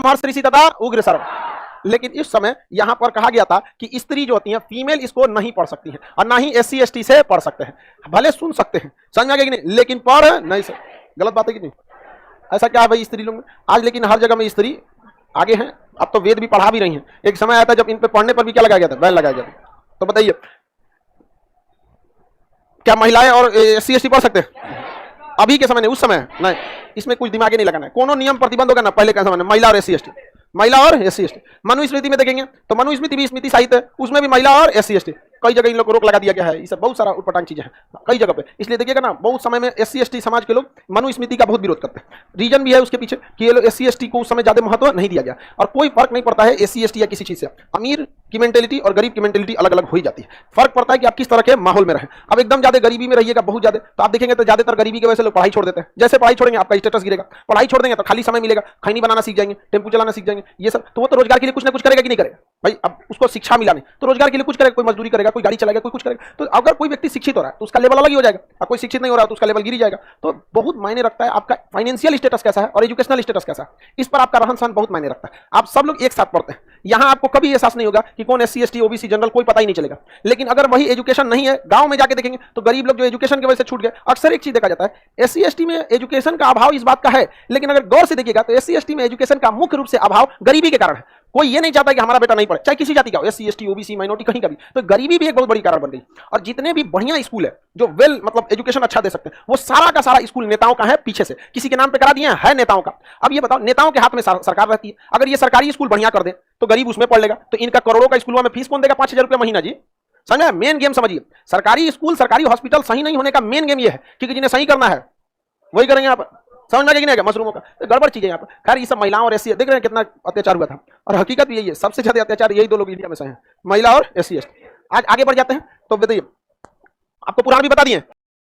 संहर्षऋषि तथा उग्र सर्व। लेकिन इस समय यहां पर कहा गया था कि स्त्री जो होती हैं फीमेल इसको नहीं पढ़ सकती हैं और ना ही SC ST से पढ़ सकते हैं। भले सुन सकते हैं, समझ में आ गया कि नहीं, लेकिन पढ़ नहीं सकते। गलत बात है कि नहीं? ऐसा क्या है भाई स्त्री लोग में आज, लेकिन हर जगह में स्त्री आगे हैं। अब तो वेद भी पढ़ा भी रही हैं। एक समय आया था जब इन पे पढ़ने पर भी क्या लगाया गया था, बैन लगाया गया था। तो बताइए क्या महिलाएं और SC ST पढ़ सकते हैं? अभी के समय नहीं, उस समय नहीं। इसमें कुछ दिमाग नहीं लगाना है। कोनो नियम प्रतिबंध होगा ना पहले का समय में, महिला और SC ST, महिला और SC ST। मनुस्मृति में देखेंगे तो मनुस्मृति भी स्मृति साहित्य है, उसमें भी महिला और SC ST कई जगह इन लोग को रोक लगा दिया गया है। ये सब बहुत सारा उटपटांग चीजें हैं कई जगह पे। इसलिए देखिएगा ना बहुत समय में SC ST समाज के लोग मनुस्मृति का बहुत विरोध करते हैं। रीजन भी है उसके पीछे कि ये लोग SC ST को उस समय ज्यादा महत्व नहीं दिया गया और कोई फर्क नहीं पड़ता है SC ST या किसी चीज से। अमीर की मेंटेलिटी और गरीब की मेंटेलिटी अलग अलग हो ही जाती है। फर्क पड़ता है कि आप किस तरह के माहौल में रहें। अब एकदम ज्यादा गरीबी में रहिएगा बहुत ज्यादा, तो आप देखेंगे तो ज्यादातर गरीबी की वजह से लोग पढ़ाई छोड़ देते हैं। जैसे पढ़ाई छोड़ेंगे आपका स्टेटस गिरेगा, पढ़ाई छोड़ देंगे तो खाली समय मिलेगा, खैनी बनाना सीख जाएंगे, टेम्पू चलाना सीख जाएंगे, ये सब। तो वो तो रोजगार के लिए कुछ ना कुछ करेगा कि नहीं करेगा भाई? अब उसको शिक्षा मिला नहीं तो रोजगार के लिए कुछ करेगा, कोई मजदूरी करेगा, कोई गाड़ी चलाएगा, कोई कुछ करेगा। तो अगर कोई व्यक्ति शिक्षित हो रहा है तो उसका लेवल अलग ही हो जाएगा, और कोई शिक्षित नहीं हो रहा है तो उसका लेवल गिर ही जाएगा। तो बहुत मायने रखता है आपका फाइनेंशियल स्टेटस कैसा है और एजुकेशनल स्टेटस कैसा है, इस पर आपका रहन सहन बहुत मायने रखता है। आप सब लोग एक साथ पढ़ते हैं, यहाँ आपको कभी एहसास नहीं होगा कि कौन SC ST OBC जनरल, कोई पता ही नहीं चलेगा। लेकिन अगर वही एजुकेशन नहीं है, गांव में जाके देखेंगे तो गरीब लोग जो एजुकेशन की वजह से छूट गए। अक्सर एक चीज देखा जाता है SC ST में एजुकेशन का अभाव इस बात का है, लेकिन अगर गौर से देखिएगा तो SC ST में एजुकेशन का मुख्य रूप से अभाव गरीबी के कारण है। कोई ये नहीं चाहता कि हमारा बेटा नहीं पढ़े, चाहे किसी जाति का हो, SC ST OBC माइनॉरिटी कहीं का भी। तो गरीबी भी एक बहुत बड़ी कारण बन गई। और जितने भी बढ़िया स्कूल है जो वेल मतलब एजुकेशन अच्छा दे सकते हैं, वो सारा का सारा स्कूल नेताओं का है, पीछे से किसी के नाम पे करा दिए है नेताओं का। अब ये बताओ, नेताओं के हाथ में सरकार रहती है। अगर ये सरकारी स्कूल बढ़िया कर दे तो गरीब उसमें पढ़ लेगा। तो इनका करोड़ों का स्कूल में फीस कौन देगा? 5,000 रुपये महीना जी। समझे? मेन गेम समझिए, सरकारी स्कूल सरकारी हॉस्पिटल सही नहीं होने का मेन गेम ये है कि जिन्हें सही करना है वही करेंगे। आप समझ में आ गया मशरूमों का तो गड़बड़ चीजें यहाँ पर। खैर ये सब महिलाओं और SC देख रहे हैं कितना अत्याचार हुआ था, और हकीकत भी यही है, सबसे ज्यादा अत्याचार यही दो लोग इंडिया में से हैं, महिला और SC ST। आज आगे बढ़ जाते हैं तो बताइए, आपको पुराण भी बता दिए।